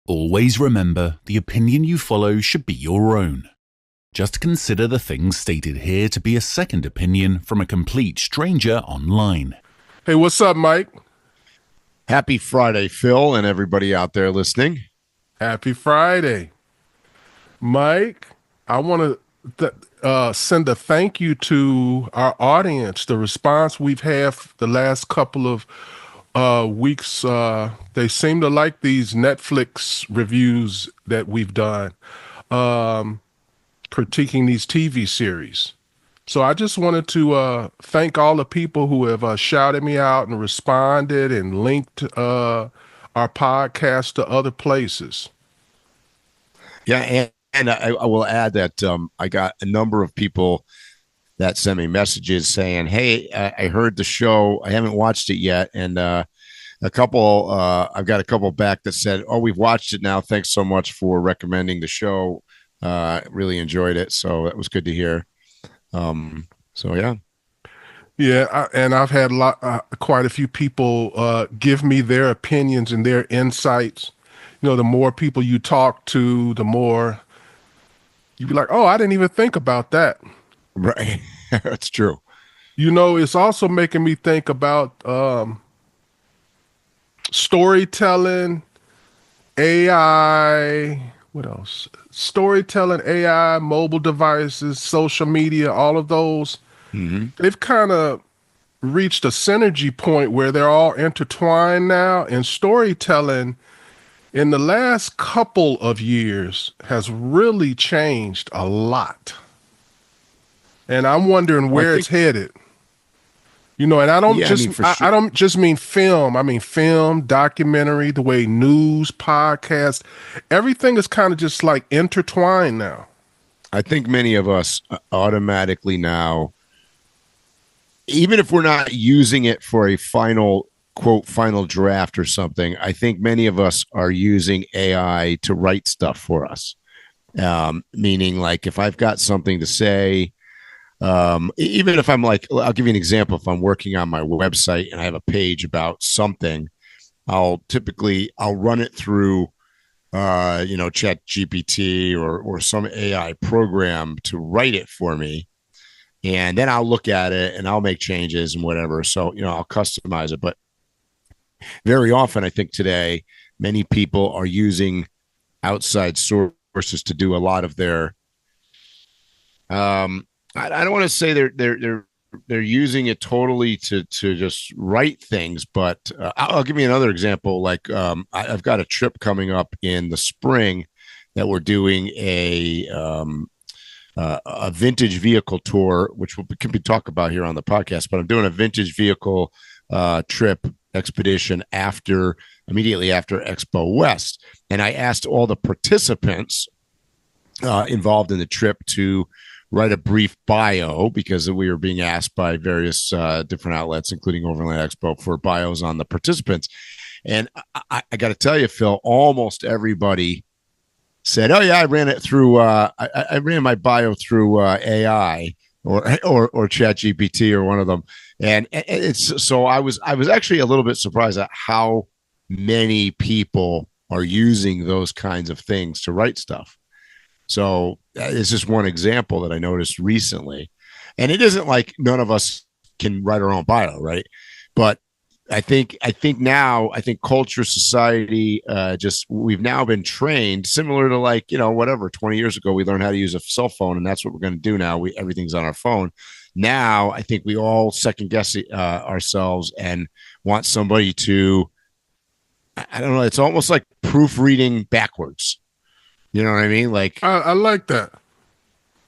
Always remember, the opinion you follow should be your own. Just consider the things stated here to be a second opinion from a complete stranger online. Hey, what's up, Mike? Happy Friday, Phil, and everybody out there listening. Happy Friday. Mike, I want to send a thank you to our audience. The response we've had the last couple of weeks, they seem to like these Netflix reviews that we've done, critiquing these TV series. So I just wanted to thank all the people who have shouted me out and responded and linked our podcast to other places. Yeah, and I will add that I got a number of people that sent me messages saying, hey, I heard the show. I haven't watched it yet. And I've got a couple back that said, oh, we've watched it now. Thanks so much for recommending the show. Really enjoyed it. So that was good to hear. Yeah. And I've had quite a few people give me their opinions and their insights. You know, the more people you talk to, the more you be like, oh, I didn't even think about that. Right. That's true. You know, it's also making me think about storytelling, AI, what else? Storytelling, AI, mobile devices, social media, all of those. Mm-hmm. They've kind of reached a synergy point where they're all intertwined now, and storytelling in the last couple of years has really changed a lot. And I'm wondering where it's headed. You know, and I don't just mean film. I mean film, documentary, the way news, podcast, everything is kind of just like intertwined now. I think many of us automatically now, even if we're not using it for a final draft or something, I think many of us are using AI to write stuff for us. Meaning, like, if I've got something to say, even if I'm like, I'll give you an example. If I'm working on my website and I have a page about something, I'll run it through, Chat GPT or some AI program to write it for me. And then I'll look at it and I'll make changes and whatever. So, I'll customize it. But very often, I think today, many people are using outside sources to do a lot of their, I don't want to say they're using it totally to just write things, but I'll give you another example. Like I've got a trip coming up in the spring that we're doing a vintage vehicle tour, which can be talked about here on the podcast. But I'm doing a vintage vehicle trip expedition immediately after Expo West, and I asked all the participants involved in the trip to write a brief bio, because we were being asked by various different outlets, including Overland Expo, for bios on the participants. And I got to tell you, Phil, almost everybody said, "Oh yeah, I ran it through. I ran my bio through AI or ChatGPT or one of them." And it's so I was actually a little bit surprised at how many people are using those kinds of things to write stuff. So it's just one example that I noticed recently. And it isn't like none of us can write our own bio, right? But I think now, culture, society, we've now been trained similar to 20 years ago, we learned how to use a cell phone, and that's what we're going to do now. Everything's on our phone. Now, I think we all second guess ourselves and want somebody to, I don't know, it's almost like proofreading backwards. You know what I mean? Like, I like that.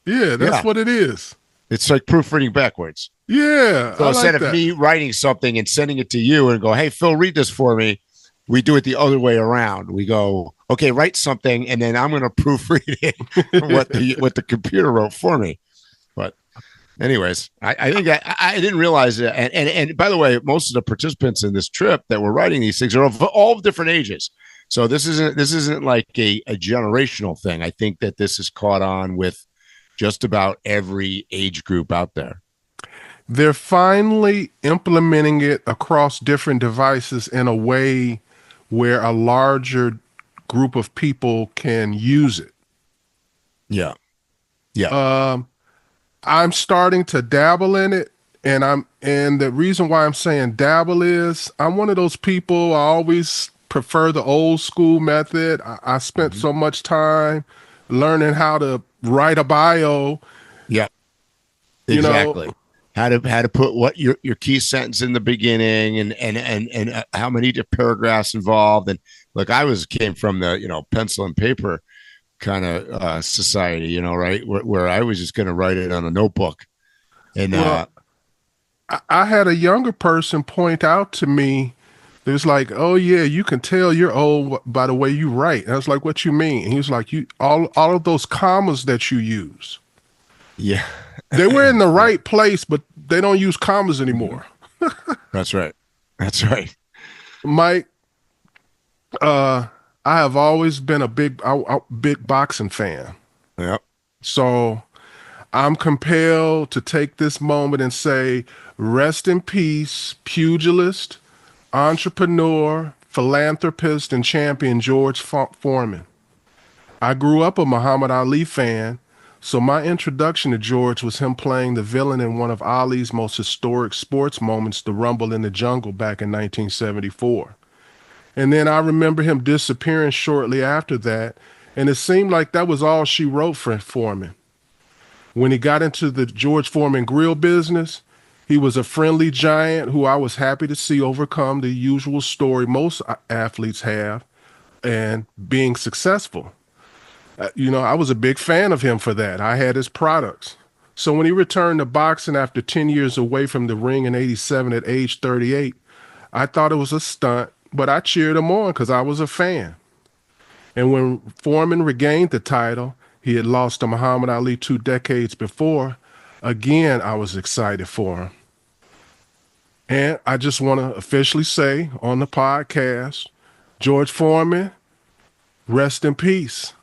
Yeah, that's what it is. It's like proofreading backwards. Yeah. So instead of me writing something and sending it to you and go, hey, Phil, read this for me, we do it the other way around. We go, okay, write something, and then I'm going to proofread it what the computer wrote for me. But anyways, I think I didn't realize it. And by the way, most of the participants in this trip that were writing these things are of all different ages. So this isn't like a generational thing. I think that this is caught on with just about every age group out there. They're finally implementing it across different devices in a way where a larger group of people can use it. Yeah. Yeah. I'm starting to dabble in it, and the reason why I'm saying dabble is I'm one of those people, I always prefer the old school method. I spent so much time learning how to write a bio. Yeah. Exactly. How to put what your key sentence in the beginning and how many paragraphs involved. And look, came from the, pencil and paper kind of society, right? Where I was just going to write it on a notebook. And I had a younger person point out to me, there's like, oh yeah, you can tell you're old by the way you write. And I was like, what you mean? And he was like, all of those commas that you use. Yeah. They were in the right place, but they don't use commas anymore. That's right. Mike, I have always been a big boxing fan. Yep. So I'm compelled to take this moment and say, rest in peace, pugilist, entrepreneur, philanthropist, and champion George Foreman. I grew up a Muhammad Ali fan, so my introduction to George was him playing the villain in one of Ali's most historic sports moments, the Rumble in the Jungle, back in 1974. And then I remember him disappearing shortly after that, and it seemed like that was all she wrote for Foreman. When he got into the George Foreman grill business, he was a friendly giant who I was happy to see overcome the usual story most athletes have and being successful. I was a big fan of him for that. I had his products. So when he returned to boxing after 10 years away from the ring in 87 at age 38, I thought it was a stunt, but I cheered him on because I was a fan. And when Foreman regained the title, he had lost to Muhammad Ali 2 decades before. Again, I was excited for him. And I just want to officially say on the podcast, George Foreman, rest in peace.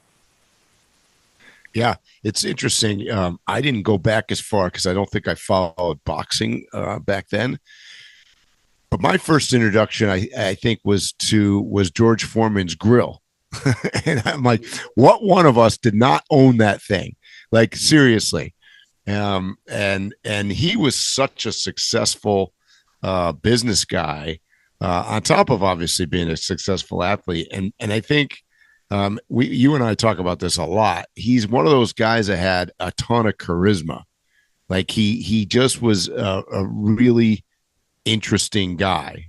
Yeah, it's interesting. I didn't go back as far because I don't think I followed boxing back then. But my first introduction, I think, was George Foreman's grill. And I'm like, what one of us did not own that thing? Like, seriously. And he was such a successful business guy, on top of obviously being a successful athlete. And I think you and I talk about this a lot. He's one of those guys that had a ton of charisma. Like he just was a really interesting guy,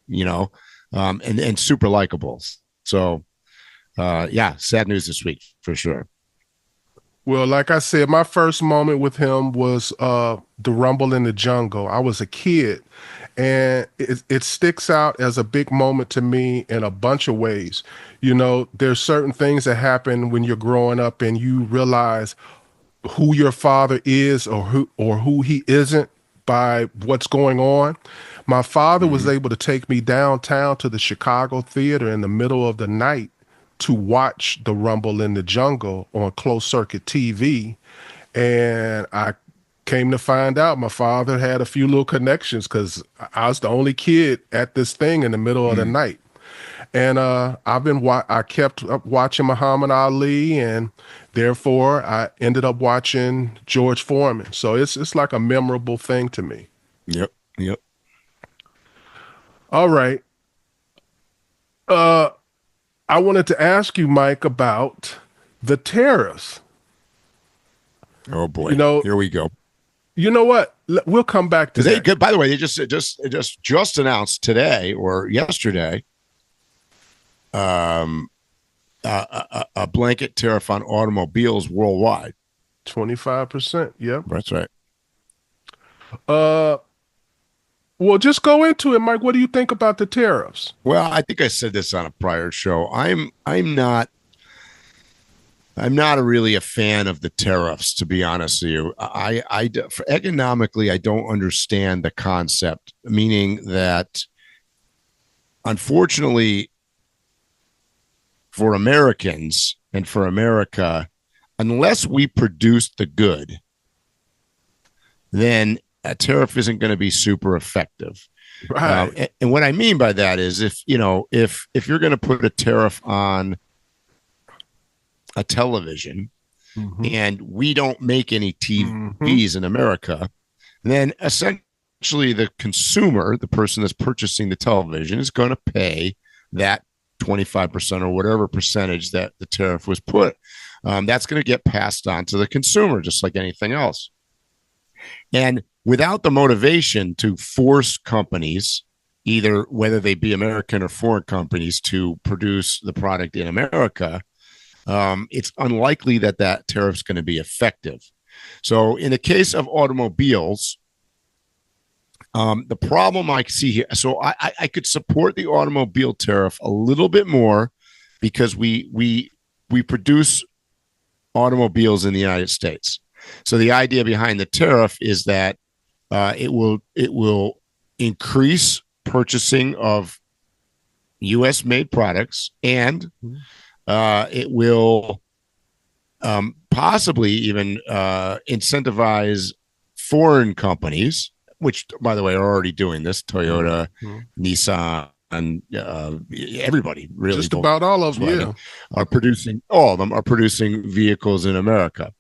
and super likable. So, sad news this week for sure. Well, like I said, my first moment with him was the Rumble in the Jungle. I was a kid, and it sticks out as a big moment to me in a bunch of ways. There's certain things that happen when you're growing up and you realize who your father is or who he isn't by what's going on. My father was able to take me downtown to the Chicago Theater in the middle of the night to watch the Rumble in the Jungle on closed circuit TV. And I came to find out my father had a few little connections because I was the only kid at this thing in the middle of the night. And I kept up watching Muhammad Ali, and therefore I ended up watching George Foreman. So it's like a memorable thing to me. Yep. All right. I wanted to ask you, Mike, about the tariffs. Oh boy, here we go. You know what? We'll come back to that. By the way, they just announced today or yesterday a blanket tariff on automobiles worldwide. 25%. Yep. That's right. Well, just go into it, Mike. What do you think about the tariffs? Well, I think I said this on a prior show. I'm not really a fan of the tariffs, to be honest with you. Economically, I don't understand the concept, meaning that, unfortunately, for Americans and for America, unless we produce the good, then a tariff isn't going to be super effective. Right. And what I mean by that is if you're going to put a tariff on a television, Mm-hmm. and we don't make any TVs Mm-hmm. in America, then essentially the consumer, the person that's purchasing the television, is going to pay that 25% or whatever percentage that the tariff was put. That's going to get passed on to the consumer, just like anything else. And without the motivation to force companies, either whether they be American or foreign companies, to produce the product in America, it's unlikely that that tariff is going to be effective. So in the case of automobiles, the problem I see here, so I could support the automobile tariff a little bit more because we produce automobiles in the United States. So the idea behind the tariff is that it will increase purchasing of U.S. made products, and it will possibly even incentivize foreign companies, which, by the way, are already doing this. Toyota, Nissan, and everybody, really, just about all of them, are producing. All of them are producing vehicles in America,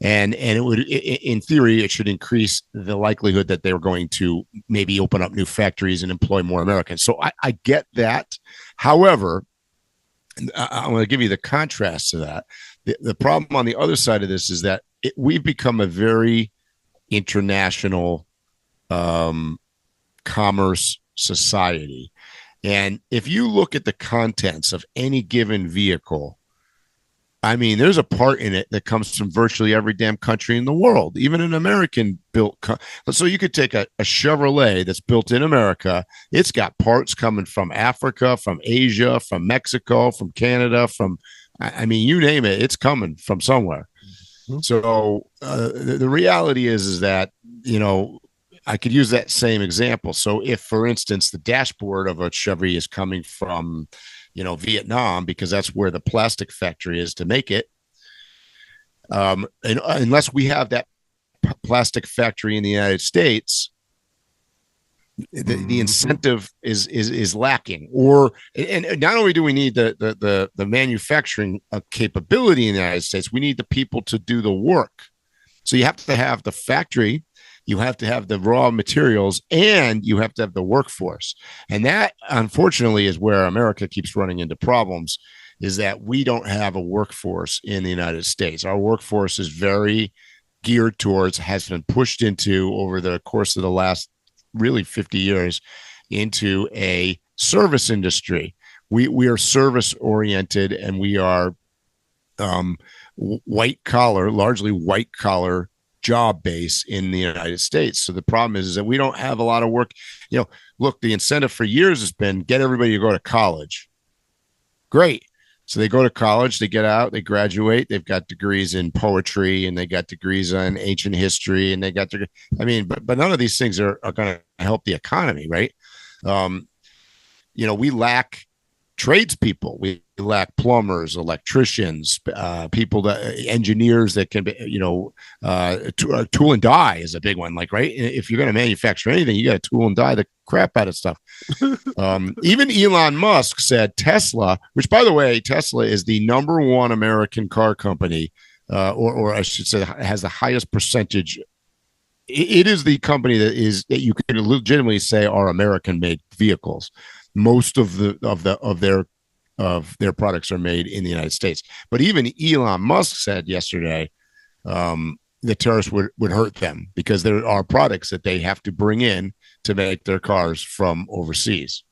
and it would, in theory, it should increase the likelihood that they're going to maybe open up new factories and employ more Americans. So I get that. However, I'm going to give you the contrast to that. The problem on the other side of this is that we've become a very international commerce society. And if you look at the contents of any given vehicle, I mean, there's a part in it that comes from virtually every damn country in the world, even an American built. So you could take a Chevrolet that's built in America. It's got parts coming from Africa, from Asia, from Mexico, from Canada, I mean, you name it, it's coming from somewhere. So the reality is that, I could use that same example. So if, for instance, the dashboard of a Chevy is coming from, Vietnam, because that's where the plastic factory is to make it, and unless we have that plastic factory in the United States, the incentive is lacking. And not only do we need the manufacturing capability in the United States, we need the people to do the work. So you have to have the factory, you have to have the raw materials, and you have to have the workforce. And that, unfortunately, is where America keeps running into problems, is that we don't have a workforce in the United States. Our workforce is very geared towards, has been pushed into, over the course of the last really 50 years, into a service industry. We are service oriented, and we are largely white collar job base in the United States. So the problem is that we don't have a lot of work. Look, the incentive for years has been get everybody to go to college. Great. So they go to college, they get out, they graduate, they've got degrees in poetry, and they got degrees on ancient history, and they got but none of these things are going to help the economy, right? We lack tradespeople. We lack plumbers, electricians, engineers that can be, tool and die is a big one. Like, right, if you're going to manufacture anything, you got to tool and die the crap out of stuff. Even Elon Musk said Tesla, which, by the way, Tesla is the number one American car company, or I should say, has the highest percentage. It is the company that you can legitimately say are American-made vehicles. Most of their products are made in the United States. But even Elon Musk said yesterday the tariffs would hurt them because there are products that they have to bring in to make their cars from overseas.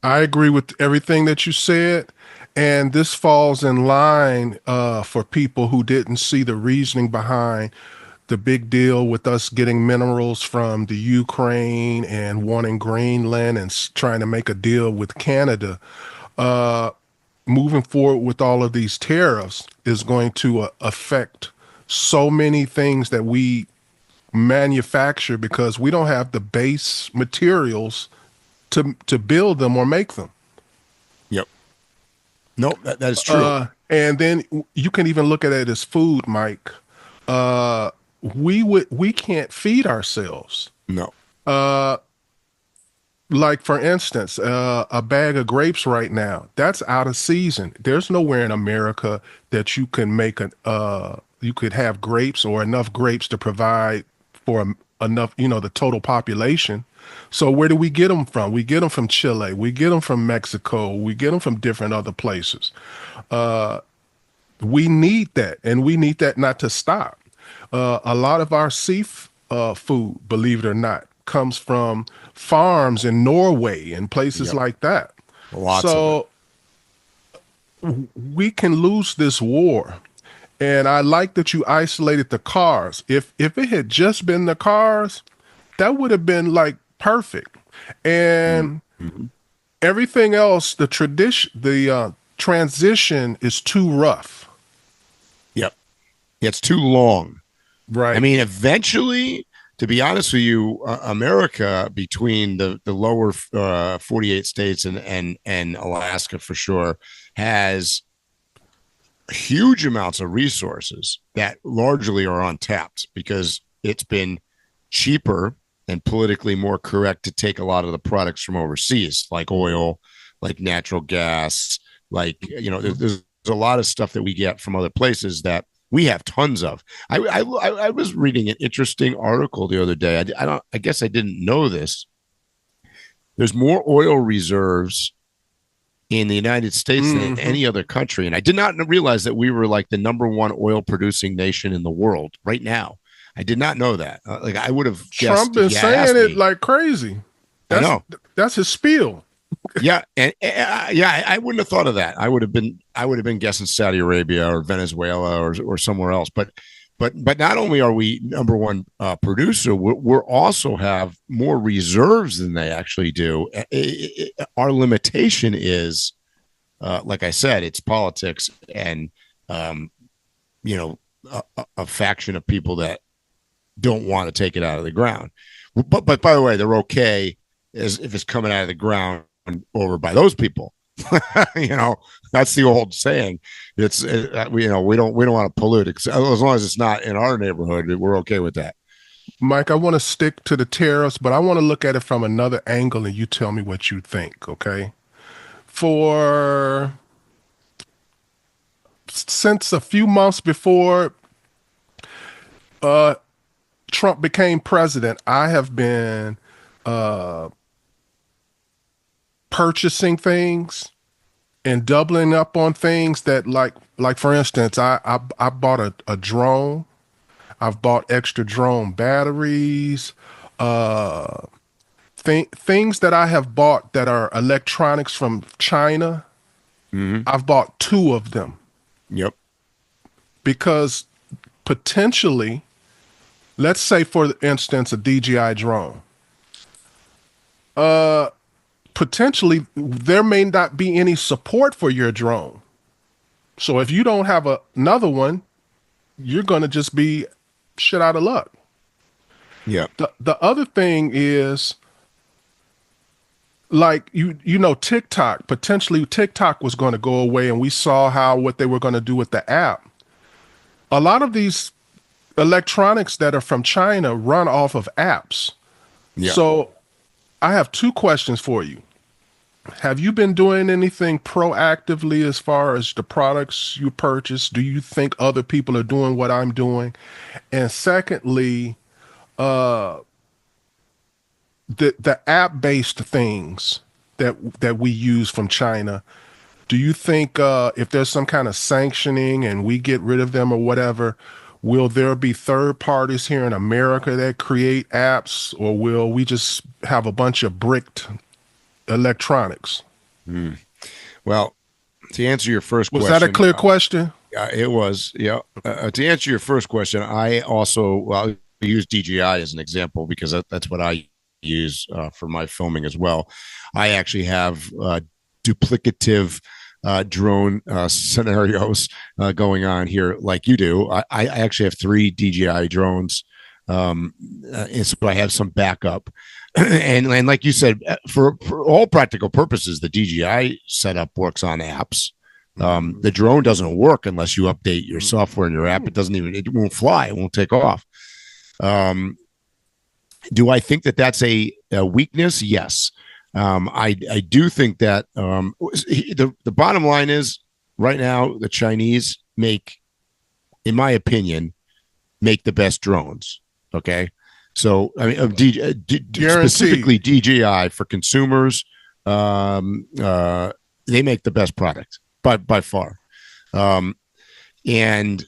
I agree with everything that you said. And this falls in line for people who didn't see the reasoning behind the big deal with us getting minerals from the Ukraine and wanting Greenland and trying to make a deal with Canada. Moving forward with all of these tariffs is going to affect so many things that we manufacture because we don't have the base materials to build them or make them. Yep. No, that is true. And then you can even look at it as food, Mike. We can't feed ourselves. No. Like for instance, a bag of grapes right now, that's out of season. There's nowhere in America that you can make you could have grapes or enough grapes to provide for enough, the total population. So where do we get them from? We get them from Chile. We get them from Mexico. We get them from different other places. We need that, and we need that not to stop. A lot of our food, believe it or not, comes from farms in Norway and places like that. Lots so we can lose this war. And I like that you isolated the cars. If it had just been the cars, that would have been like perfect. And everything else, the transition is too rough. Yep. It's too long. Right. I mean, eventually, to be honest with you, America, between the lower 48 states and Alaska for sure, has huge amounts of resources that largely are untapped because it's been cheaper and politically more correct to take a lot of the products from overseas, like oil, like natural gas, like, there's a lot of stuff that we get from other places that we have tons of. I was reading an interesting article the other day. I guess I didn't know this. There's more oil reserves in the United States than in any other country. And I did not realize that we were like the number one oil producing nation in the world right now. I did not know that. I would have guessed. Trump been saying it like crazy. I know. That's his spiel. Yeah, and I wouldn't have thought of that. I would have been guessing Saudi Arabia or Venezuela or somewhere else. But not only are we number one producer, we're also have more reserves than they actually do. Our limitation is, like I said, it's politics and a faction of people that don't want to take it out of the ground. But by the way, they're okay as if it's coming out of the ground over by those people. That's the old saying. It's we don't want to pollute it. As long as it's not in our neighborhood, we're okay with that. Mike, I want to stick to the tariffs, but I want to look at it from another angle, and you tell me what you think. Okay, since a few months before Trump became president, I have been purchasing things and doubling up on things that like for instance, I bought a drone. I've bought extra drone batteries, things that I have bought that are electronics from China. I've bought 2 of them. Yep. Because potentially, let's say for instance, a DJI drone. Potentially there may not be any support for your drone. So if you don't have another one, you're going to just be shit out of luck. Yeah. The other thing is, like, TikTok, potentially TikTok was going to go away, and we saw what they were going to do with the app. A lot of these electronics that are from China run off of apps. Yeah. So I have 2 questions for you. Have you been doing anything proactively as far as the products you purchase? Do you think other people are doing what I'm doing? And secondly, the app-based things that we use from China, do you think if there's some kind of sanctioning and we get rid of them or whatever, will there be third parties here in America that create apps, or will we just have a bunch of bricked electronics? Well, to answer your first question, was that a clear question? Yeah, it was. Yeah. To answer your first question, I also use DJI as an example because that's what I use for my filming as well. I actually have duplicative drone scenarios going on here, like you do. I actually have 3 DJI drones, and so I have some backup. And like you said, for all practical purposes, the DJI setup works on apps. The drone doesn't work unless you update your software in your app. It won't fly. It won't take off. Do I think that that's a weakness? Yes. I do think that the bottom line is right now the Chinese make, in my opinion, make the best drones. Okay, so I mean, specifically DJI for consumers, they make the best product by far, and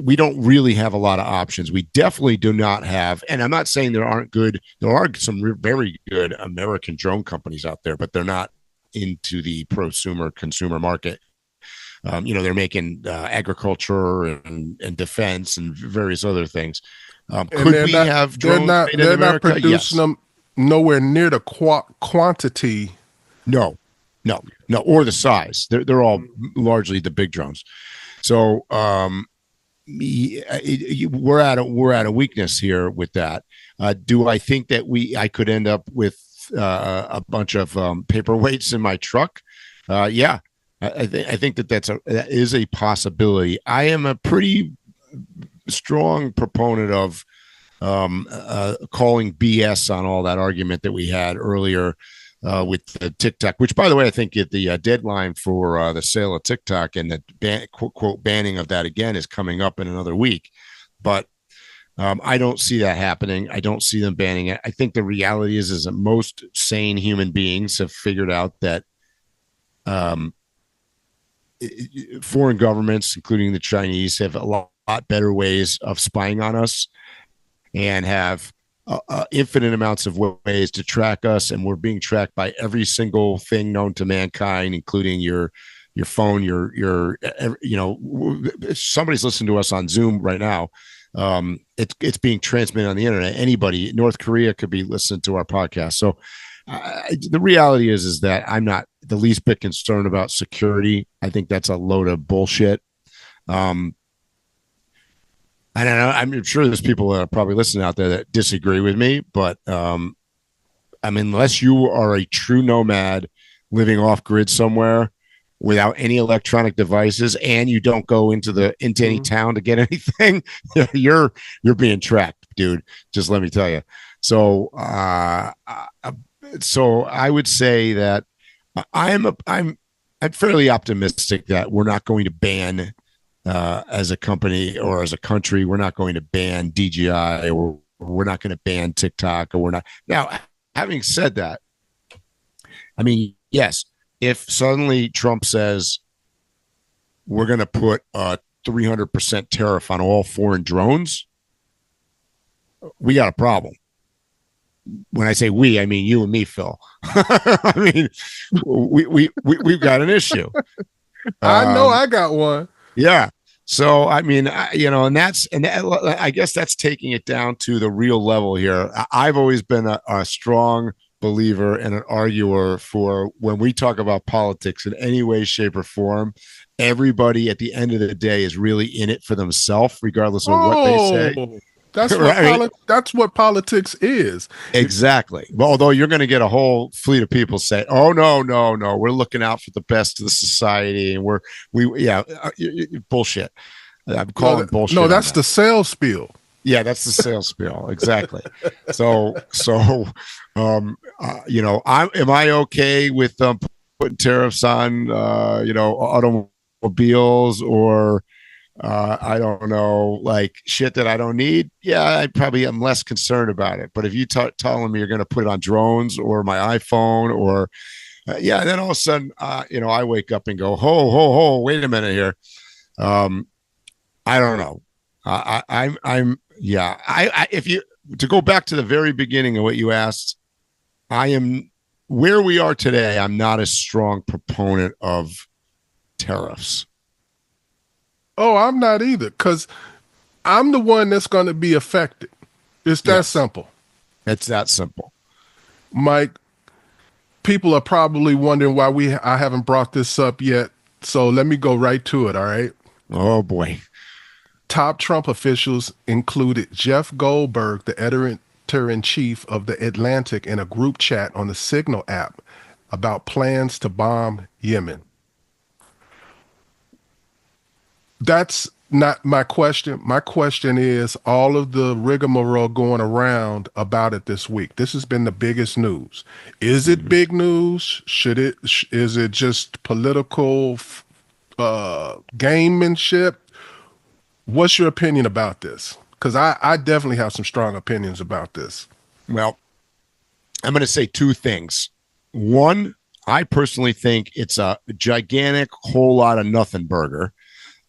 we don't really have a lot of options. We definitely do not have, and I'm not saying there aren't good. There are some very good American drone companies out there, but they're not into the prosumer consumer market. They're making agriculture and defense and various other things. Could we have drones made in America? They're not producing them nowhere near the quantity. No, or the size. They're all largely the big drones. So we're at a weakness here with that. Do I think that I could end up with a bunch of paperweights in my truck? Yeah, I think that is a possibility. I am a pretty strong proponent of calling BS on all that argument that we had earlier with the TikTok, which, by the way, I think the deadline for the sale of TikTok and the quote banning of that again is coming up in another week. But I don't see that happening. I don't see them banning it. I think the reality is that most sane human beings have figured out that foreign governments, including the Chinese, have a lot better ways of spying on us and have infinite amounts of ways to track us, and we're being tracked by every single thing known to mankind, including your phone, if somebody's listening to us on Zoom right now, it's being transmitted on the internet. Anybody, North Korea could be listening to our podcast. So the reality is that I'm not the least bit concerned about security. I think that's a load of bullshit. I don't know. I'm sure there's people that are probably listening out there that disagree with me, but unless you are a true nomad living off grid somewhere without any electronic devices and you don't go into any town to get anything, you're being tracked, dude. Just let me tell you. So I would say that I'm fairly optimistic that we're not going to ban. As a company or as a country, we're not going to ban DJI, or we're not going to ban TikTok, or we're not. Now, having said that, I mean, yes, if suddenly Trump says we're going to put a 300% tariff on all foreign drones, we got a problem. When I say we, I mean you and me, Phil. I mean, we've got an issue. I know I got one. Yeah. So, I mean, I guess that's taking it down to the real level here. I've always been a strong believer and an arguer for when we talk about politics in any way, shape, or form, everybody at the end of the day is really in it for themselves, regardless of what they say. That's what that's what politics is. Exactly. Well, although you're going to get a whole fleet of people say, "Oh no, we're looking out for the best of the society," and bullshit. I'm calling bullshit. No, that's the sales spiel. Yeah, that's the sales spiel. Exactly. So, am I okay with putting tariffs on, automobiles or? I don't know, like shit that I don't need. Yeah, I probably am less concerned about it. But if you telling me you're going to put it on drones or my iPhone or, then all of a sudden, I wake up and go, ho, wait a minute here. I don't know. If you to go back to the very beginning of what you asked, I am where we are today. I'm not a strong proponent of tariffs. Oh, I'm not either, because I'm the one that's going to be affected. It's that simple. It's that simple. Mike, people are probably wondering why I haven't brought this up yet, so let me go right to it, all right? Oh, boy. Top Trump officials included Jeff Goldberg, the editor-in-chief of The Atlantic, in a group chat on the Signal app about plans to bomb Yemen. That's not my question. My question is all of the rigmarole going around about it this week. This has been the biggest news. Is it big news? Is it just political gamemanship? What's your opinion about this? Because I definitely have some strong opinions about this. Well, I'm going to say two things. One, I personally think it's a gigantic whole lot of nothing burger.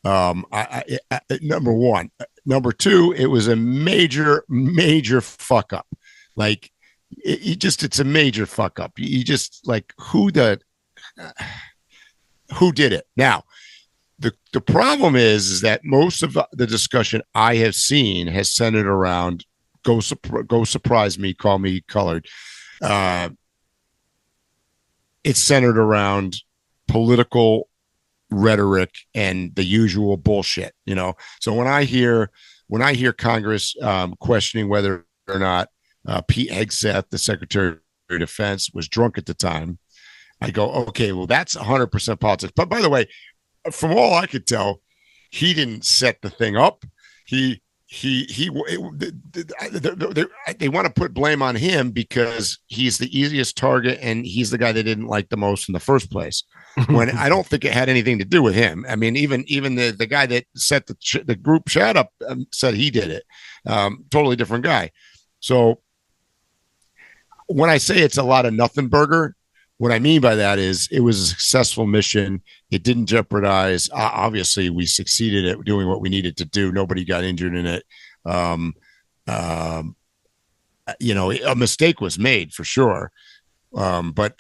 Number one. Number two, it was a major fuck up. Like it's a major fuck up. You just like who did it? Now, the problem is that most of the discussion I have seen has centered around go surprise me, call me colored. It's centered around political rhetoric and the usual bullshit, you know. So when I hear Congress questioning whether or not Pete Hegseth, the Secretary of Defense, was drunk at the time, I go, okay, well, that's 100% politics. But by the way, from all I could tell, he didn't set the thing up. They want to put blame on him because he's the easiest target and he's the guy they didn't like the most in the first place. When I don't think it had anything to do with him. I mean, even the guy that set the group chat up said he did it. Totally different guy. So when I say it's a lot of nothing burger, what I mean by that is it was a successful mission. It didn't jeopardize. Obviously, we succeeded at doing what we needed to do. Nobody got injured in it. You know, a mistake was made for sure. But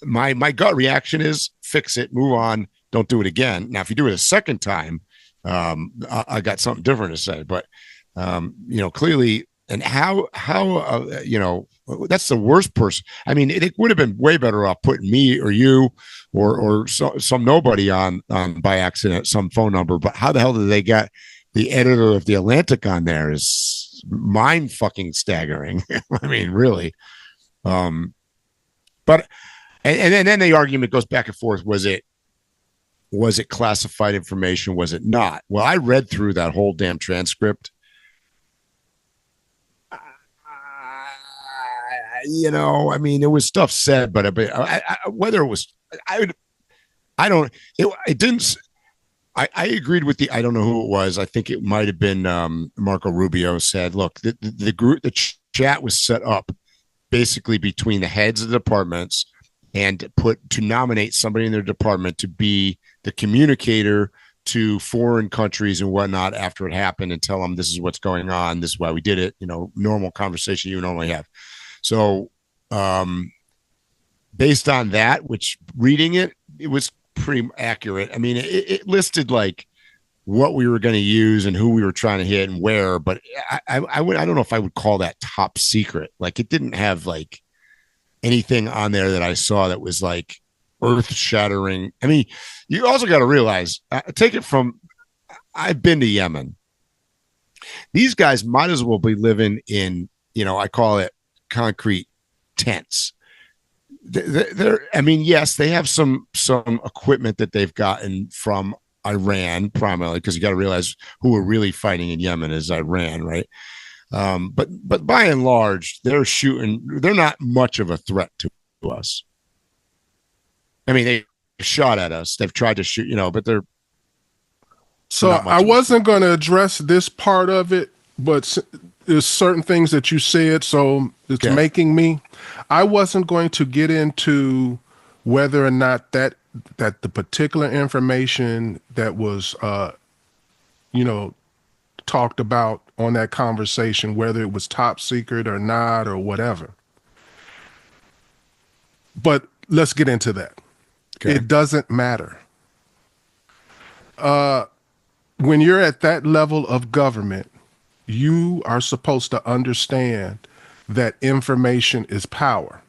my gut reaction is fix it, move on, don't do it again. Now, if you do it a second time, I got something different to say. But clearly, and how that's the worst person. I mean, it would have been way better off putting me or you or some nobody on by accident, some phone number. But how the hell did they get the editor of the Atlantic on there? Is mind fucking staggering. I mean, really. But and then the argument goes back and forth. Was it classified information? Was it not? Well, I read through that whole damn transcript. I mean, there was stuff said, but whether it was, I agreed with I don't know who it was. I think it might have been Marco Rubio said, look, the chat was set up basically between the heads of the departments and to nominate somebody in their department to be the communicator to foreign countries and whatnot after it happened and tell them this is what's going on. This is why we did it. Normal conversation you normally have. So based on that, which reading it was pretty accurate. I mean, it listed like what we were going to use and who we were trying to hit and where, but I don't know if I would call that top secret. Like it didn't have like anything on there that I saw that was like earth shattering. I mean, you also got to realize, I've been to Yemen. These guys might as well be living in, I call it concrete tents. I mean, yes, they have some equipment that they've gotten from Iran primarily, because you got to realize who we're really fighting in Yemen is Iran, right? But by and large, they're not much of a threat to us. I mean, they shot at us. They've tried to shoot, but they're. So I wasn't going to address this part of it, but there's certain things that you said, so it's making me. I wasn't going to get into whether or not that the particular information that was, talked about on that conversation, whether it was top secret or not or whatever. But let's get into that. Okay. It doesn't matter. When you're at that level of government, you are supposed to understand that information is power.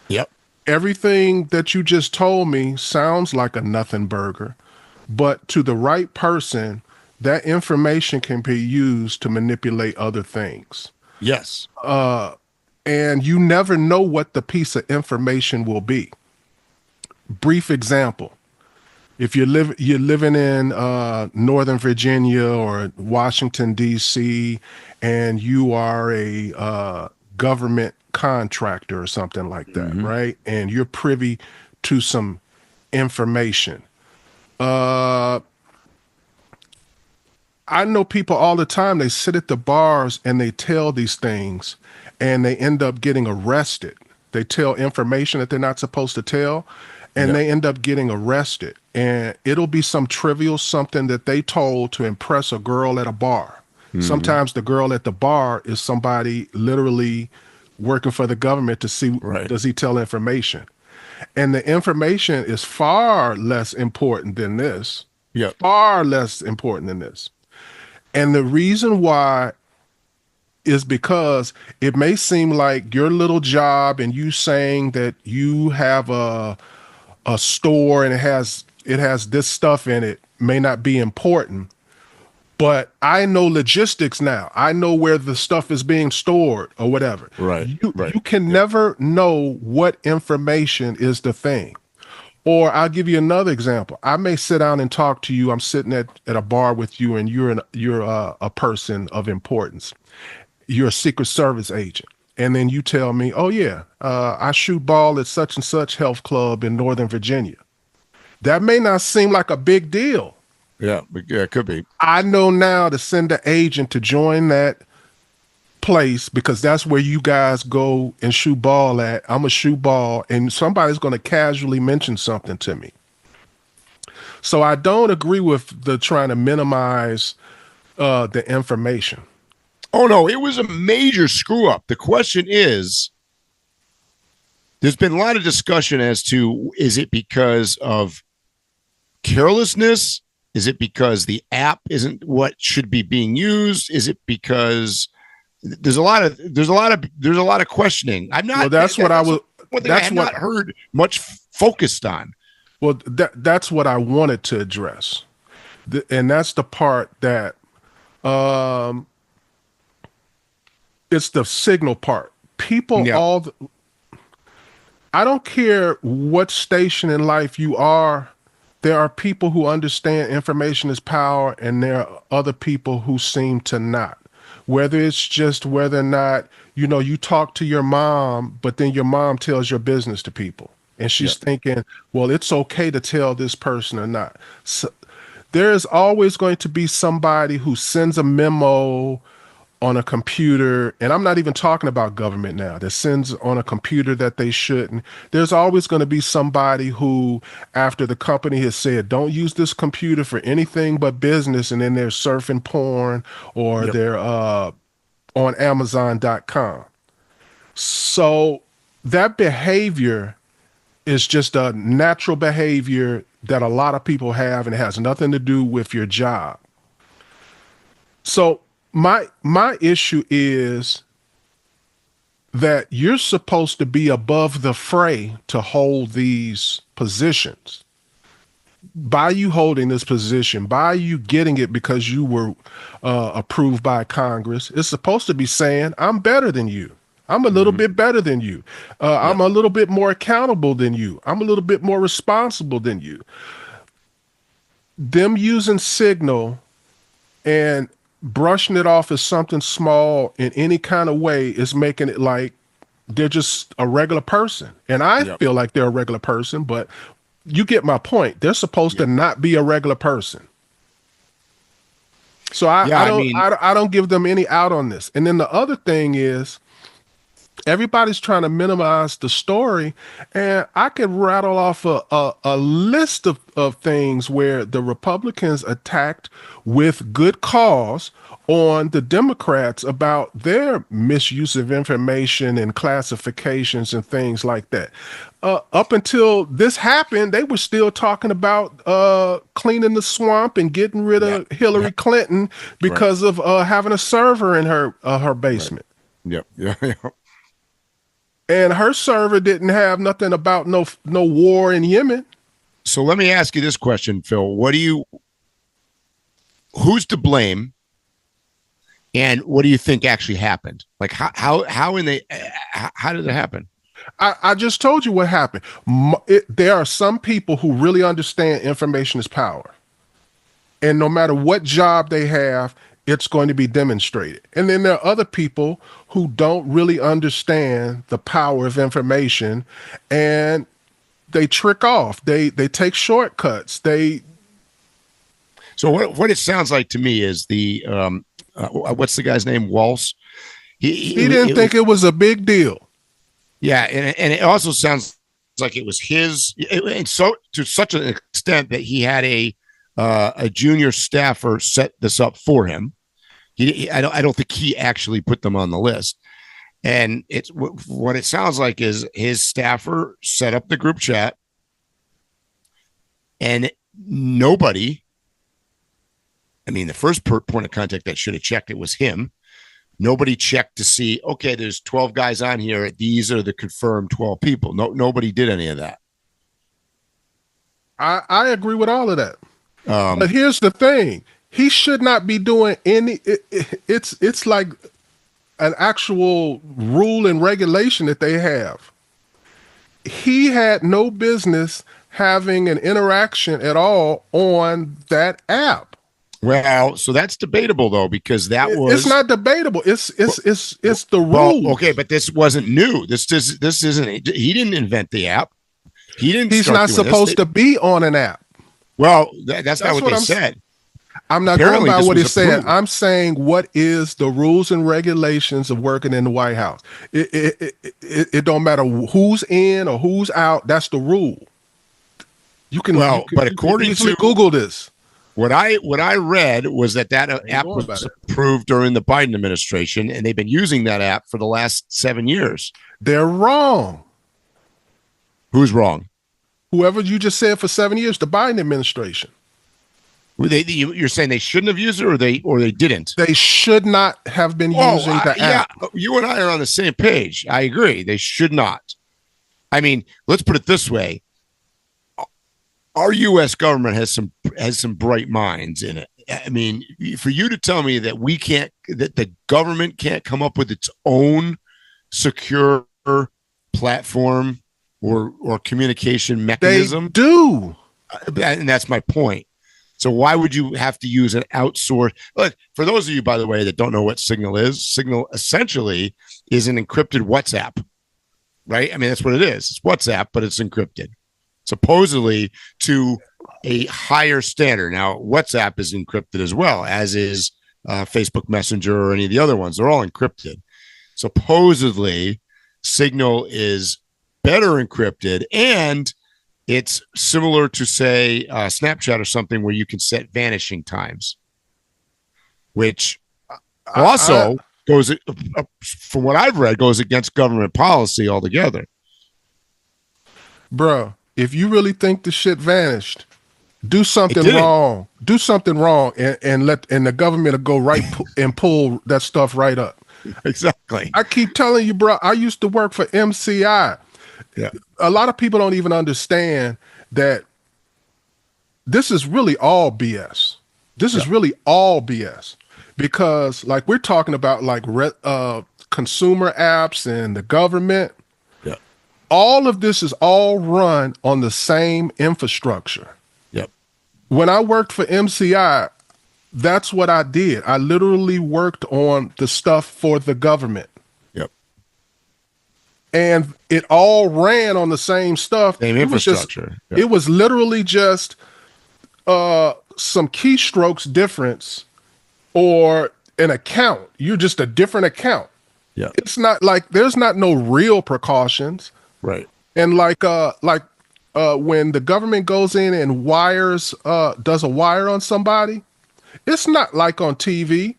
Yep. Everything that you just told me sounds like a nothing burger, but to the right person, that information can be used to manipulate other things. Yes. And you never know what the piece of information will be. Brief example. If you're living in Northern Virginia or Washington D.C. and you are a government contractor or something like that, right? And you're privy to some information. I know people all the time, they sit at the bars and they tell these things and they end up getting arrested. They tell information that they're not supposed to tell and they end up getting arrested. And it'll be some trivial something that they told to impress a girl at a bar. Sometimes the girl at the bar is somebody literally working for the government to see, does he tell information? And the information is far less important than this. Far less important than this. And the reason why is because it may seem like your little job and you saying that you have a store and it has this stuff in it may not be important. But I know logistics now. I know where the stuff is being stored or whatever. You can never know what information is the thing. Or I'll give you another example. I may sit down and talk to you. I'm sitting at a bar with you and you're a person of importance. You're a Secret Service agent. And then you tell me, oh yeah, I shoot ball at such and such health club in Northern Virginia. That may not seem like a big deal. Yeah, it could be. I know now to send an agent to join that place because that's where you guys go and shoot ball at. I'm going to shoot ball and somebody's going to casually mention something to me. So I don't agree with the trying to minimize the information. Oh, no, it was a major screw up. The question is, there's been a lot of discussion as to, is it because of carelessness? Is it because the app isn't what should be being used? Is it because there's a lot of questioning? I'm not. Well, that's what I was. That's what I have not heard much focused on. Well, that's what I wanted to address, and that's the part that it's the signal part. People I don't care what station in life you are. There are people who understand information is power, and there are other people who seem to not. Whether it's just whether or not, you talk to your mom, but then your mom tells your business to people. And she's thinking, well, it's okay to tell this person or not. So, there is always going to be somebody who sends a memo on a computer, and I'm not even talking about government now, that sends on a computer that they shouldn't. There's always going to be somebody who, after the company has said, don't use this computer for anything but business, and then they're surfing porn or they're on Amazon.com. So that behavior is just a natural behavior that a lot of people have, and it has nothing to do with your job. So my issue is that you're supposed to be above the fray to hold these positions. By you holding this position, by you getting it because you were approved by Congress, it's supposed to be saying, I'm better than you. I'm a little bit better than you. I'm a little bit more accountable than you. I'm a little bit more responsible than you. Them using Signal and brushing it off as something small in any kind of way is making it like they're just a regular person. And I feel like they're a regular person, but you get my point. They're supposed to not be a regular person. So I don't give them any out on this. And then the other thing is, everybody's trying to minimize the story, and I could rattle off a list of things where the Republicans attacked with good cause on the Democrats about their misuse of information and classifications and things like that. Up until this happened, they were still talking about cleaning the swamp and getting rid of Hillary Clinton because of having a server in her basement. And her server didn't have nothing about no war in Yemen. So let me ask you this question, Phil. Who's to blame? And what do you think actually happened? Like how did it happen? I just told you what happened. There are some people who really understand information is power. And no matter what job they have, it's going to be demonstrated. And then there are other people who don't really understand the power of information, and they trick off. They take shortcuts. So what it sounds like to me is the what's the guy's name? Walsh. He didn't think it was a big deal. Yeah, and it also sounds like it was his, and so to such an extent that he had a junior staffer set this up for him. I don't think he actually put them on the list. And it's what it sounds like is his staffer set up the group chat, and nobody. I mean, the first point of contact that should have checked it was him. Nobody checked to see, okay, there's 12 guys on here. These are the confirmed 12 people. Nobody did any of that. I agree with all of that. But here's the thing. He should not be doing any, it's like an actual rule and regulation that they have. He had no business having an interaction at all on that app. Well, so that's debatable though, because it's not debatable. It's the rule. Well, okay, but this wasn't new. This isn't. He didn't invent the app. He's not supposed to be on an app. Well, that's not what they said. I'm not going by what he said. I'm saying what is the rules and regulations of working in the White House. It don't matter who's in or who's out. That's the rule. But according to Google this. What I read was that app was approved during the Biden administration, and they've been using that app for the last 7 years. They're wrong. Who's wrong? Whoever you just said for 7 years, the Biden administration. You're saying they shouldn't have used it, or they didn't? They should not have been using the app. Yeah, you and I are on the same page. I agree. They should not. I mean, let's put it this way. Our U.S. government has some bright minds in it. I mean, for you to tell me that that the government can't come up with its own secure platform or communication mechanism, they do, and that's my point. So why would you have to use an outsource? Look, for those of you, by the way, that don't know what Signal is, Signal essentially is an encrypted WhatsApp, right? I mean, that's what it is. It's WhatsApp, but it's encrypted. Supposedly to a higher standard. Now, WhatsApp is encrypted as well, as is Facebook Messenger or any of the other ones. They're all encrypted. Supposedly, Signal is better encrypted, and it's similar to, say, Snapchat or something where you can set vanishing times, which also goes, from what I've read, goes against government policy altogether. Bro. If you really think the shit vanished, do something wrong. Do something wrong, and the government will go right and pull that stuff right up. Exactly. I keep telling you, bro. I used to work for MCI. Yeah. A lot of people don't even understand that this is really all BS. This is really all BS, because like we're talking about like consumer apps and the government. All of this is all run on the same infrastructure. Yep. When I worked for MCI, that's what I did. I literally worked on the stuff for the government. Yep. And it all ran on the same stuff. Same infrastructure. It was literally just some keystrokes difference or an account. You're just a different account. Yeah. It's not like there's not no real precautions. Right. And when the government goes in and does a wire on somebody, it's not like on TV.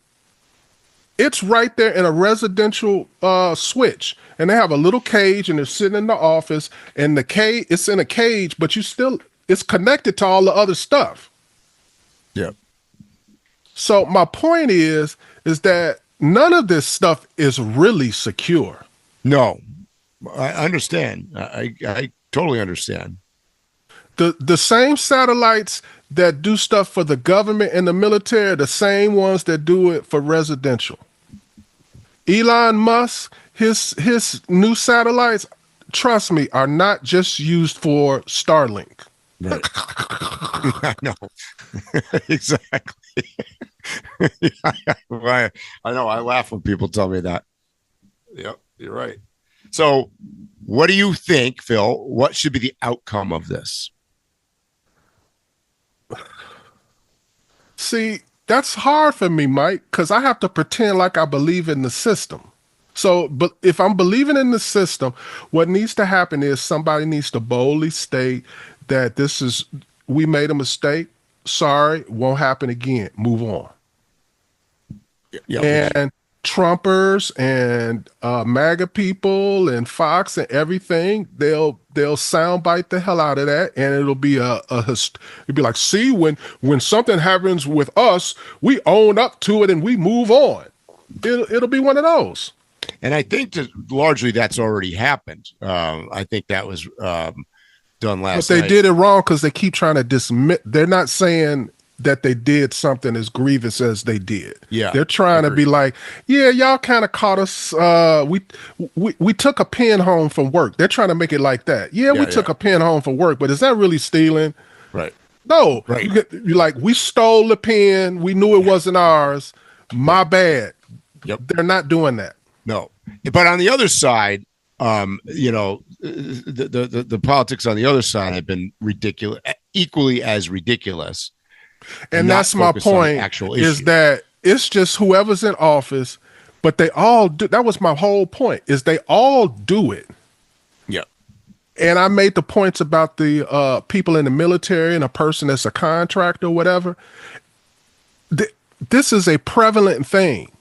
It's right there in a residential switch, and they have a little cage, and they're sitting in the office, and it's in a cage, but it's connected to all the other stuff. Yeah. So my point is that none of this stuff is really secure. No. I understand. I totally understand. The same satellites that do stuff for the government and the military are the same ones that do it for residential. Elon Musk, his new satellites, trust me, are not just used for Starlink. Right. I know. Exactly. I know. I laugh when people tell me that. Yep, you're right. So, what do you think, Phil? What should be the outcome of this? See, that's hard for me, Mike, because I have to pretend like I believe in the system. So, but if I'm believing in the system, what needs to happen is somebody needs to boldly state that we made a mistake. Sorry, won't happen again. Move on. Yeah. And Trumpers and MAGA people and Fox and everything, they'll soundbite the hell out of that, and it'll be it'll be like, see, when something happens with us, we own up to it and we move on. It'll be one of those. And I think that largely that's already happened. I think that was done last night. But they did it wrong because they keep trying to dismiss. They're not saying that they did something as grievous as they did. Yeah, they're trying to be like, yeah, y'all kind of caught us. We took a pen home from work. They're trying to make it like that. Yeah, we took a pen home from work, but is that really stealing? Right. No. Right. You're like, we stole the pen. We knew it wasn't ours. My bad. Yep. They're not doing that. No. But on the other side, the politics on the other side have been ridiculous, equally as ridiculous. And that's my point, is that it's just whoever's in office, but they all do. That was my whole point, is they all do it. Yeah. And I made the points about the people in the military and a person that's a contractor or whatever. This is a prevalent thing.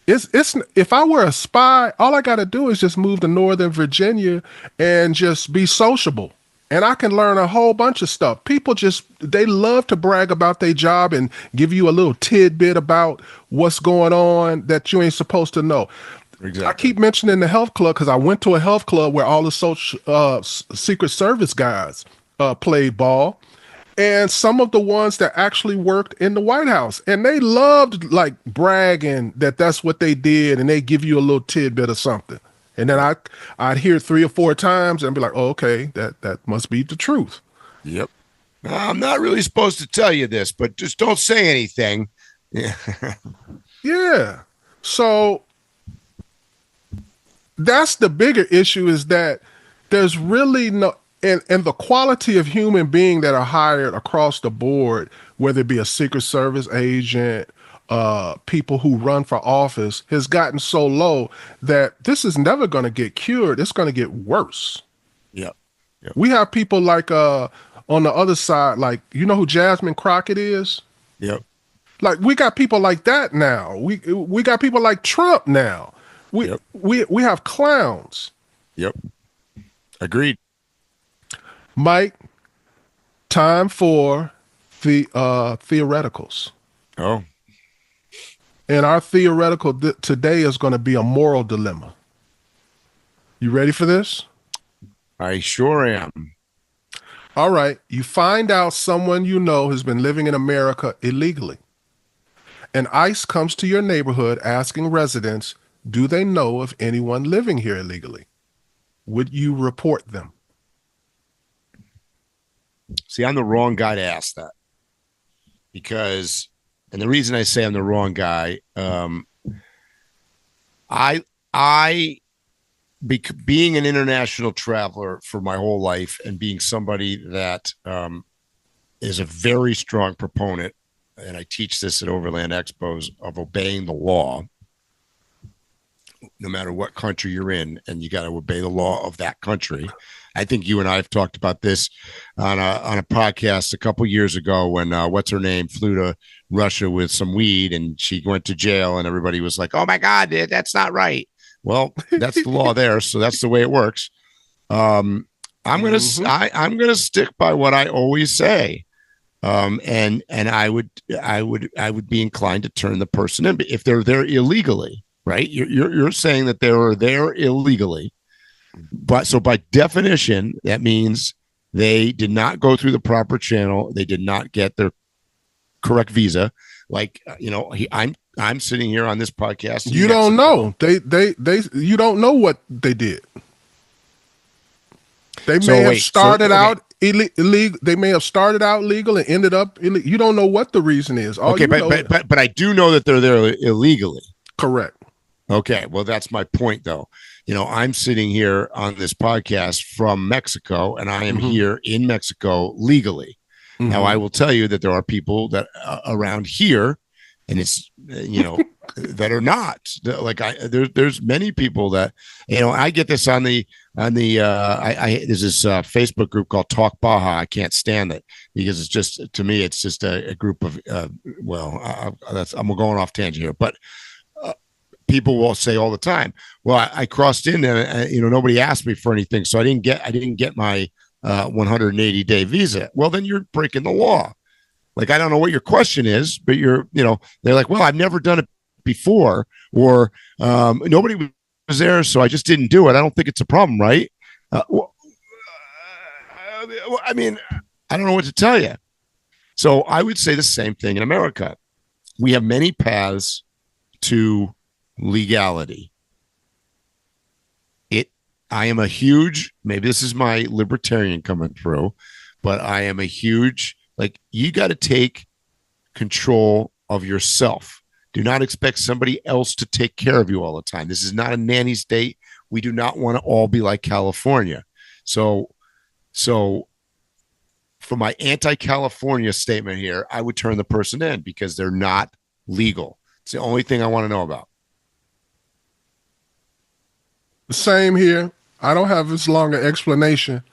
It's if I were a spy, all I got to do is just move to Northern Virginia and just be sociable. And I can learn a whole bunch of stuff. People they love to brag about their job and give you a little tidbit about what's going on that you ain't supposed to know. Exactly. I keep mentioning the health club because I went to a health club where all the Secret Service guys played ball. And some of the ones that actually worked in the White House. And they loved like bragging that that's what they did. And they give you a little tidbit of something. And then I'd hear it 3 or 4 times and be like, oh, okay, that must be the truth. Yep. I'm not really supposed to tell you this, but just don't say anything. Yeah. Yeah. So that's the bigger issue, is that there's really no, and the quality of human being that are hired across the board, whether it be a Secret Service agent, people who run for office, has gotten so low that this is never going to get cured. It's going to get worse. Yep. We have people like on the other side, like, you know who Jasmine Crockett is? Yep. Like, we got people like that now. We got people like Trump now. We have clowns. Yep. Agreed. Mike, time for the theoreticals. Oh. And our theoretical today is going to be a moral dilemma. You ready for this? I sure am. All right. You find out someone you know has been living in America illegally. And ICE comes to your neighborhood asking residents, do they know of anyone living here illegally? Would you report them? See, I'm the wrong guy to ask that. Because, and the reason I say I'm the wrong guy, being an international traveler for my whole life and being somebody that is a very strong proponent, and I teach this at Overland Expos, of obeying the law, no matter what country you're in, and you got to obey the law of that country. I think you and I have talked about this on a podcast a couple years ago when what's her name flew to Russia with some weed and she went to jail and everybody was like, "Oh my God, that's not right." Well, that's the law there, so that's the way it works. I'm gonna stick by what I always say, and I would be inclined to turn the person in if they're there illegally. Right? You're saying that they were there illegally. But so by definition, that means they did not go through the proper channel. They did not get their correct visa. Like, I'm sitting here on this podcast. You don't know. They you don't know what they did. They may have started out illegal. They may have started out legal and ended up illegal. You don't know what the reason is. But I do know that they're there illegally. Correct. Okay, well, that's my point, though. I'm sitting here on this podcast from Mexico, and I am here in Mexico legally. Now, I will tell you that there are people that around here, and it's that are not like there's many people that I get this on the there's this Facebook group called Talk Baja. I can't stand it because it's just, to me, it's just a group of I'm going off tangent here, but people will say all the time, well, I crossed in there and nobody asked me for anything, so I didn't get my 180-day visa. Well, then you're breaking the law. Like, I don't know what your question is, but they're like, well, I've never done it before, or nobody was there, so I just didn't do it. I don't think it's a problem, right? I mean, I don't know what to tell you. So I would say the same thing in America. We have many paths to legality. I am a huge, maybe this is my libertarian coming through, but I am a huge, you got to take control of yourself. Do not expect somebody else to take care of you all the time. This is not a nanny state. We do not want to all be like California. So for my anti-California statement here, I would turn the person in because they're not legal. It's the only thing I want to know about. Same here. I don't have as long an explanation.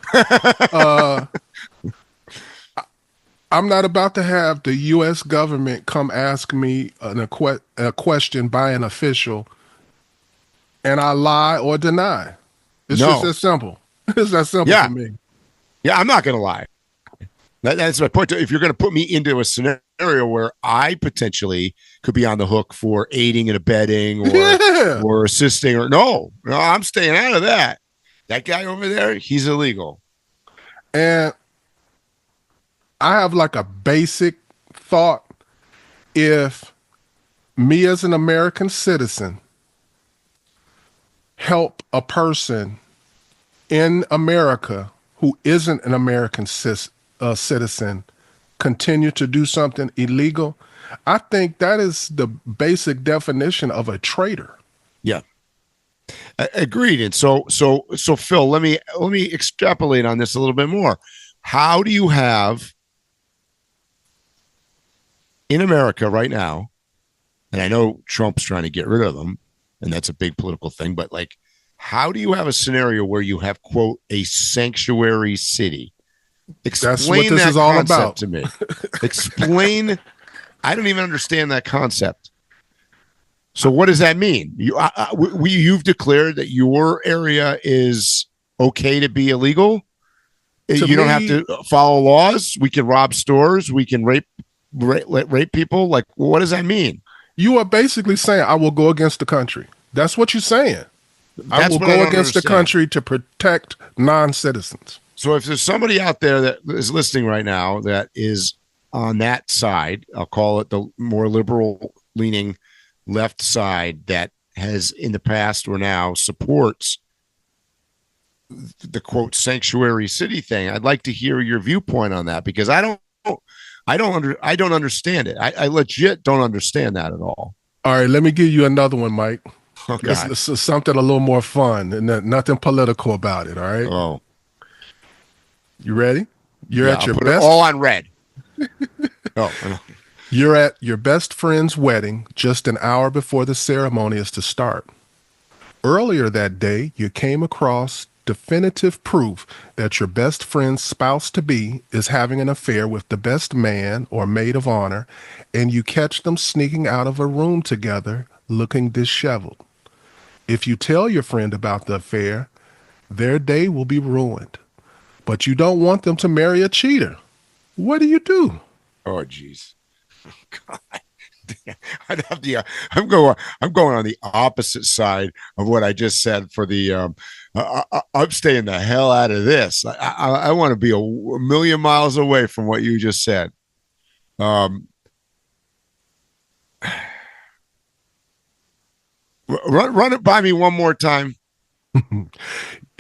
I'm not about to have the U.S. government come ask me a question by an official, and I lie or deny. It's just that simple. It's that simple for me. Yeah, I'm not going to lie. That's my point. If you're going to put me into a scenario where I potentially could be on the hook for aiding and abetting or assisting, no, I'm staying out of that. That guy over there, he's illegal. And I have like a basic thought. If me as an American citizen help a person in America who isn't an American citizen continue to do something illegal, I think that is the basic definition of a traitor. Yeah. Agreed. And so Phil, let me extrapolate on this a little bit more. How do you have in America right now, and I know Trump's trying to get rid of them, and that's a big political thing, but how do you have a scenario where you have, quote, a sanctuary city? Explain that's what this that is all concept about to me. Explain. I don't even understand that concept. So what does that mean? You've declared that your area is okay to be illegal. You don't have to follow laws. We can rob stores. We can rape people. What does that mean? You are basically saying I will go against the country. That's what you're saying. I will go against the country to protect non-citizens. So if there's somebody out there that is listening right now that is on that side, I'll call it the more liberal-leaning left side, that has in the past or now supports the, quote, sanctuary city thing, I'd like to hear your viewpoint on that, because I don't understand it. I legit don't understand that at all. All right, let me give you another one, Mike. Oh, this is something a little more fun and nothing political about it. All right. Oh, you ready? You're at your best. All on red. You're at your best friend's wedding just an hour before the ceremony is to start. Earlier that day, you came across definitive proof that your best friend's spouse-to-be is having an affair with the best man or maid of honor, and you catch them sneaking out of a room together looking disheveled. If you tell your friend about the affair, their day will be ruined. But you don't want them to marry a cheater. What do you do? Oh, jeez. God. I'm going on the opposite side of what I just said for the I'm staying the hell out of this. I want to be a million miles away from what you just said. Run it by me one more time.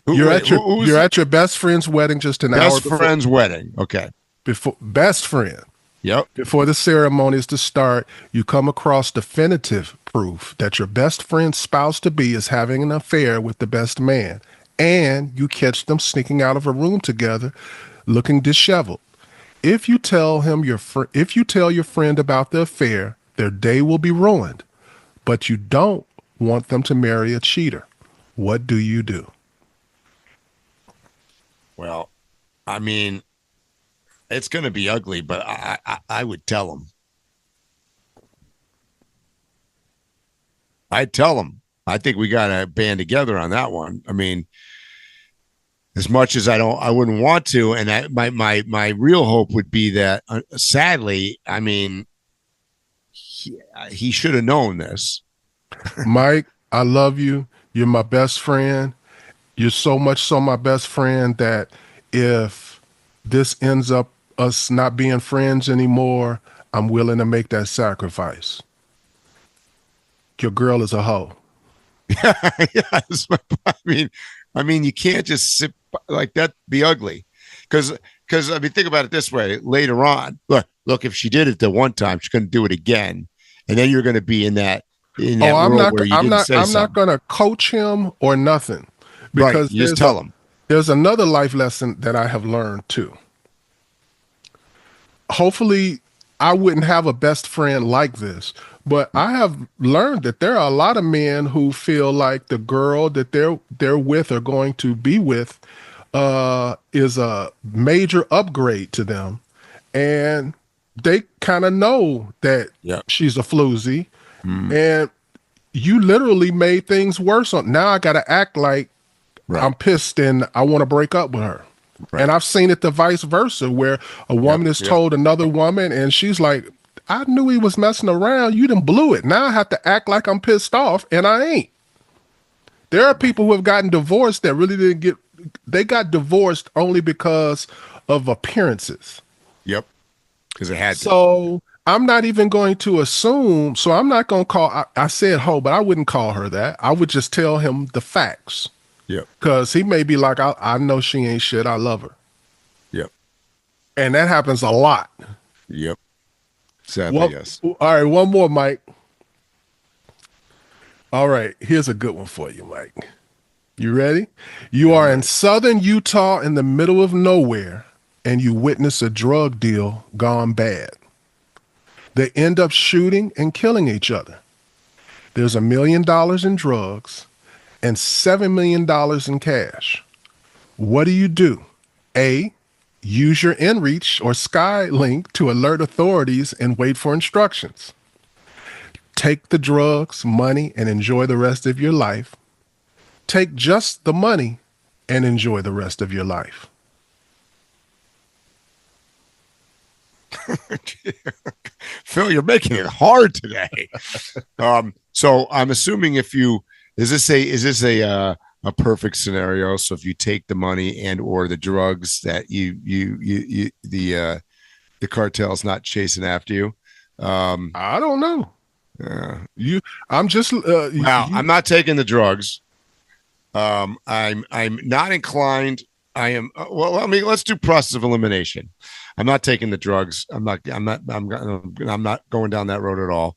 You're at your best friend's wedding just an hour before. Best friend's wedding. Okay. Before best friend. Yep. Before the ceremony is to start, you come across definitive proof that your best friend's spouse-to-be is having an affair with the best man, and you catch them sneaking out of a room together, looking disheveled. If you tell your friend about the affair, their day will be ruined. But you don't want them to marry a cheater. What do you do? Well, I mean, it's going to be ugly, but I would tell them. I'd tell them. I think we got to band together on that one. I mean, as much as I wouldn't want to, and my real hope would be that, sadly, I mean, he should have known this. Mike, I love you. You're my best friend. You're so much so my best friend that if this ends up us not being friends anymore, I'm willing to make that sacrifice. Your girl is a hoe. Yes. I mean, you can't just sit like that, be ugly. Because I mean, think about it this way. Later on, look, if she did it the one time, she's going to do it again. And then you're going to be in that I'm not going to coach him or nothing. Because you just tell him. There's another life lesson that I have learned too. Hopefully, I wouldn't have a best friend like this, but I have learned that there are a lot of men who feel like the girl that they're with or going to be with is a major upgrade to them, and they kind of know that she's a floozy, and you literally made things worse. Now I got to act like I'm pissed and I want to break up with her. Right. And I've seen it the vice versa, where a woman is told another woman and she's like, I knew he was messing around. You done blew it. Now I have to act like I'm pissed off, and I ain't. There are people who have gotten divorced that really didn't they got divorced only because of appearances. Yep. Because it had to. So I'm not even going to assume. So I'm not going to call. I said hoe, but I wouldn't call her that. I would just tell him the facts. Yep. Because he may be like, I know she ain't shit. I love her. Yep. And that happens a lot. Yep. Sadly, yes. All right, one more, Mike. All right, here's a good one for you, Mike. You ready? You are in southern Utah in the middle of nowhere, and you witness a drug deal gone bad. They end up shooting and killing each other. There's $1 million in drugs and $7 million in cash. What do you do? A, use your inReach or Skylink to alert authorities and wait for instructions. Take the drugs, money, and enjoy the rest of your life. Take just the money and enjoy the rest of your life. Phil, you're making it hard today. So I'm assuming is this a perfect scenario? So if you take the money and or the drugs that the cartel's not chasing after you. I don't know. I'm just I'm not taking the drugs. I'm not inclined. I am let's do process of elimination. I'm not taking the drugs. I'm not going down that road at all.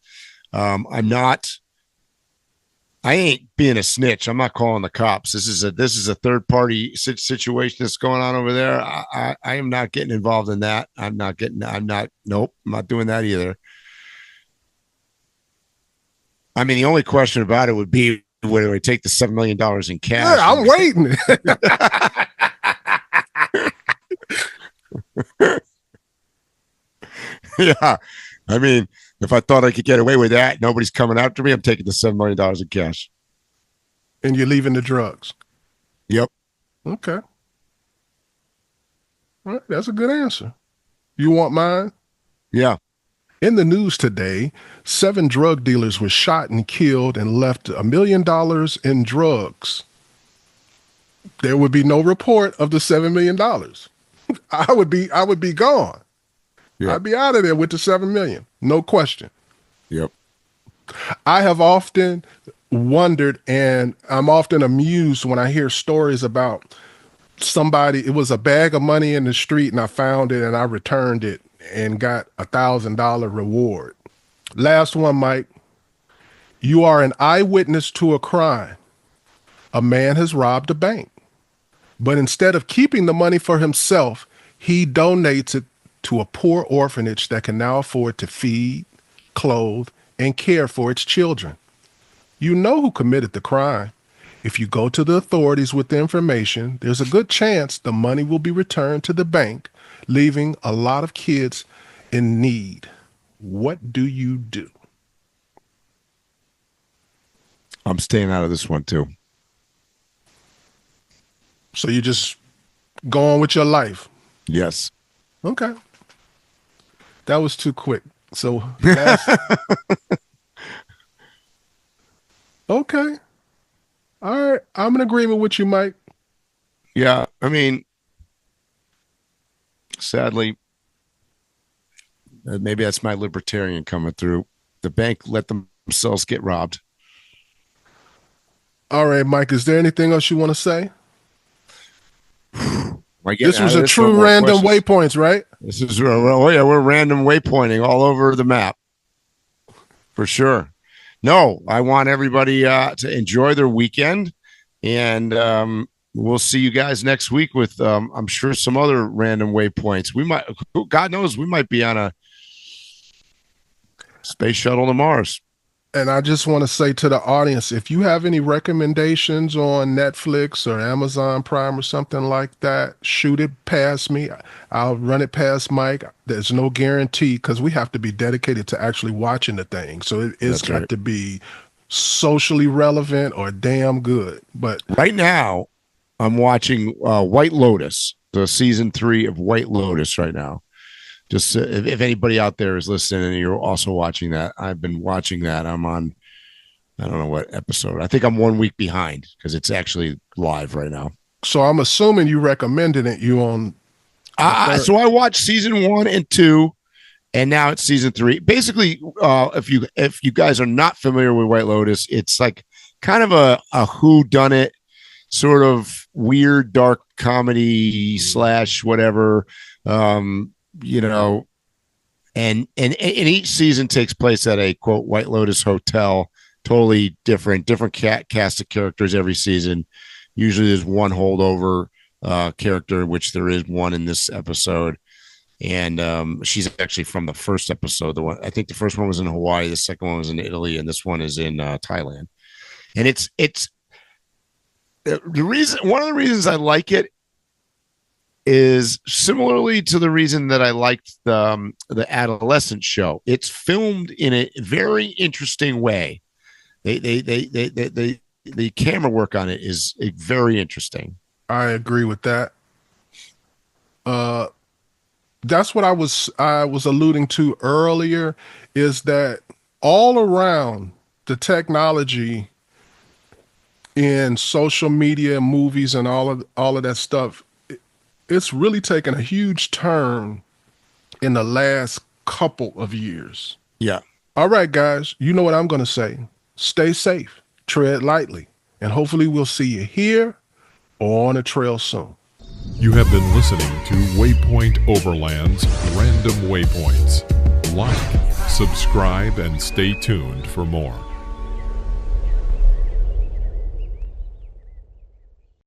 I ain't being a snitch. I'm not calling the cops. This is a third party situation that's going on over there. I am not getting involved in that. Nope. I'm not doing that either. I mean, the only question about it would be whether we take the $7 million in cash. Yeah, I'm waiting. Yeah. I mean, if I thought I could get away with that, nobody's coming after me, I'm taking the $7 million in cash. And you're leaving the drugs? Yep. Okay. All right, that's a good answer. You want mine? Yeah. In the news today, 7 drug dealers were shot and killed and left $1 million in drugs. There would be no report of the $7 million. I would be gone. Yep. I'd be out of there with the $7 million. No question. Yep. I have often wondered, and I'm often amused when I hear stories about somebody, it was a bag of money in the street and I found it and I returned it and got $1,000 reward. Last one, Mike. You are an eyewitness to a crime. A man has robbed a bank, but instead of keeping the money for himself, he donates it to a poor orphanage that can now afford to feed, clothe, and care for its children. You know who committed the crime. If you go to the authorities with the information, there's a good chance the money will be returned to the bank, leaving a lot of kids in need. What do you do? I'm staying out of this one too. So you just go on with your life? Yes. Okay. That was too quick. So okay. All right. I'm in agreement with you, Mike. Yeah. I mean, sadly, maybe that's my libertarian coming through. The bank let themselves get robbed. All right, Mike, is there anything else you want to say? This was a true random waypoints, right? This is, oh yeah, we're random waypointing all over the map. For sure. No, I want everybody to enjoy their weekend, and we'll see you guys next week with, I'm sure, some other random waypoints. We might, God knows, we might be on a space shuttle to Mars. And I just want to say to the audience, if you have any recommendations on Netflix or Amazon Prime or something like that, shoot it past me. I'll run it past Mike. There's no guarantee because we have to be dedicated to actually watching the thing. So it's got to be socially relevant or damn good. But right now, I'm watching White Lotus, the season 3 of White Lotus right now. Just if anybody out there is listening and you're also watching that, I've been watching that. I'm on, I don't know what episode. I think I'm 1 week behind because it's actually live right now. So I'm assuming you recommended it. You on? So I watched season 1 and 2, and now it's season 3. Basically, if you guys are not familiar with White Lotus, it's like kind of a whodunit sort of weird dark comedy / whatever. You know, and each season takes place at a quote White Lotus hotel, totally different cast of characters every season. Usually there's one holdover character, which there is one in this episode. And she's actually from the first episode. I think the first one was in Hawaii, the second one was in Italy, and this one is in Thailand. And it's the reason, one of the reasons I like it is similarly to the reason that I liked the adolescent show. It's filmed in a very interesting way. The camera work on it is very interesting. I agree with that. That's what I was alluding to earlier, is that all around the technology in social media, movies, and all of that stuff, it's really taken a huge turn in the last couple of years. Yeah. All right, guys, you know what I'm going to say. Stay safe, tread lightly, and hopefully we'll see you here or on a trail soon. You have been listening to Waypoint Overland's Random Waypoints. Like, subscribe, and stay tuned for more.